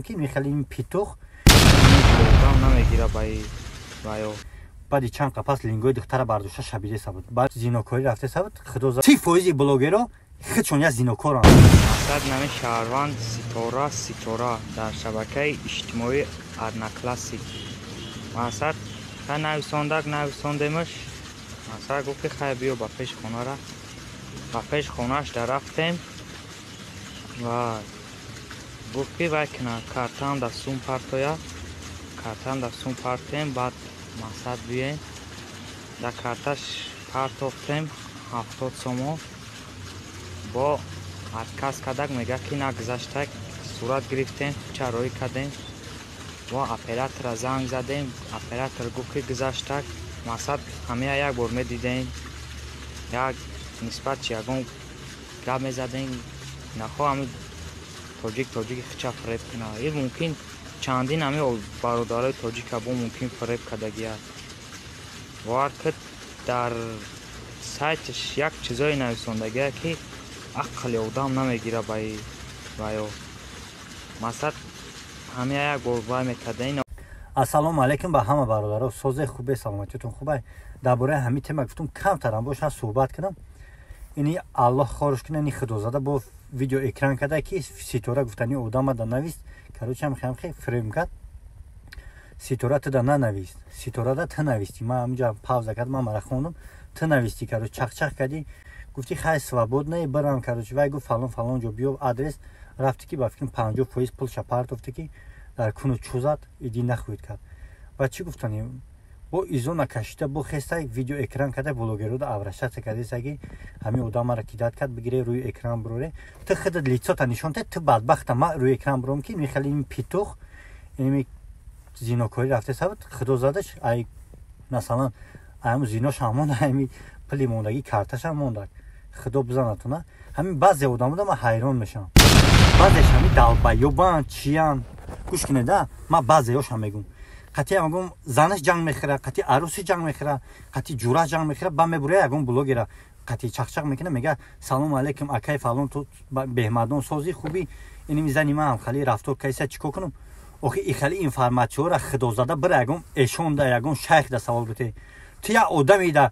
که میخوای این پیتوخ هم نمیگیره بایو بعد چند قفس لینگوی دختر برداشته شبیه سبود بعد زینوکاری رفته سبود خدا 30% بلوگرها خودشون یا زینوکارن مقصد نمی شهروند ستاره در شبکه اجتماعی ارنا کلاسیک مقصد که نویساندمش مقصد گفت که خیلی بیو با پیش خونه را با پیش خونهش در رفتیم و گفت که وکنه کارتان در سون پرتویا کارتان در سون پرتیم بعد مقصد بیاییم در کارتش پرتوفتیم 70 سومو با از کس کدک میگه که نگذشته صورت گرفتیم چرایی کردیم و اپراتور را زنگ زدیم اپراتور گفت که گذشته مقصد همه یک بار میدیدیم یک نسبت چی یکون گپ میزدیم نخواه همین تاجیک خچه فریب کنه این ممکن چندین همه برادرای تاجیک با ممکن فریب کردگی است وارکت در سایتش یک چیزای نویسندگی که عقل آدم نمیگیره بایو مثلا همه یک بار میکردین. السلام علیکم به همه برادرها سوز خوبه سلامتیتون خوبه درباره همین تم گفتم کم ترم باشه صحبت کنم اینی الله خارش کنه این خدازاده با ویدیو اکران کرده که ستاره گفتنی آدم در نویست کاروچ هم خیلی فریم کرد ستاره تو در ننویست ستاره در تنویستی من همینجا پاوز کردم من مرا خوندم تنویستی کارو چخ کردی گفتی خیلی свободно برام کاروچ وای گفت فلان جو بیو آدرس رفتی که با فکر 50% پول شپارت افتی که در کنو چوزات ایدی نخوید کرد و چی گفتنی با ایزو نکشیده با خسته ویدیو اکران کرده بلوگرو دا ابرشات کرده سگی همین آدم را کیدات کرد بگیره روی اکران بروره تو خودت لیچات نشون ده تو بدبخت ما روی اکران بروم که میخوای این پیتوخ این زینوکاری رفته سبت خدا زادش ای مثلا ام زینوش همون همین پلی موندگی کارتش هم موندگ خدا بزنتونه همین بعضی آدم ما حیران میشم بعضیش همین دالبایوبان چیان گوش کنه ده ما بعضیاش هم میگم قطعی میگم زنش جنگ میخوره قطعی عروسی جنگ میخوره قطعی جورا جنگ میخوره با میبره یگم بلوگره قطعی چخچق میکنه میگه سلام علیکم اکای فلان تو بهمدون سازی خوبی اینی میزنی من هم خالی رفتار کیسه چیکو کنم اوخی ای خالی اینفورماسیون را خدا زده بر یگم ایشون ده یگم شیخ ده سوال بده تو یا آدمی ده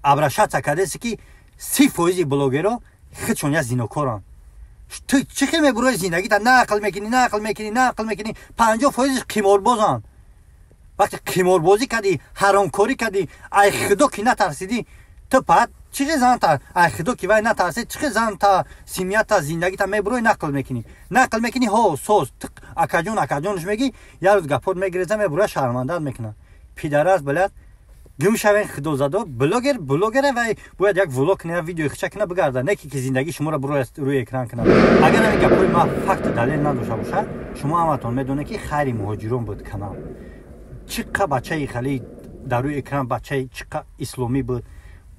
ابرشات کرده که 30% بلوگرها خودشون یا زینوکارن تو چه میبروی زندگی تا نقل میکنی 50% قمار بازن وقتی قمار بازی کردی حرامکاری کردی ای خدا که نترسیدی تو بعد چه زن تا ای خدا که وای نترسید چه زن تا سیمیت تا زندگی تا میبروی نقل میکنی ها سوز اکاجونش میگی یه روز گپور میگیره میبروی شرمنده میکنه پیدراز بلد گم شوین خدا زاده بلوگر و باید یک ولوگ کنه ویدیو خچه کنه بگرده نه که زندگی شما را روی اکران کنه اگر همین گپای ما فقط دلیل نداشته باشه شما همتون میدونه که خیلی مهاجرون بود کنم چقدر بچه خیلی در روی اکران بچه چقدر اسلامی بود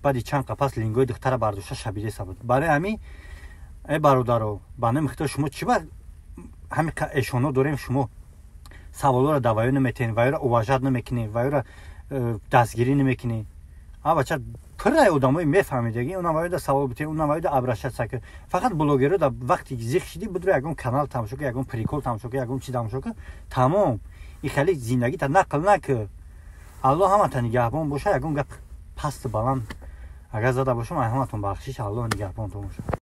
بعد چند قفس لینگوی دختر برداشته شبیه بود برای همین ای برادرو بنده میخواد شما چی بر همین اشونو داریم شما سوالا را دوایی نمیتین وای را اوجاد نمیکنین وای را دستگیری نمیکنی بچه پر آدمای میفهمیدگی اونم باید سوال بده اونم باید ابرشت سکه فقط بلوگرها در وقتی زیخ شدی بدر یگون کانال تماشا که یگون پریکول تماشا که یگون چی تماشا که تمام این خیلی زندگی تا نقل نکه الله همه تا نگهبان باشه یگون گپ پست بلند اگر زده باشه من همتون بخشش الله نگهبان تو باشه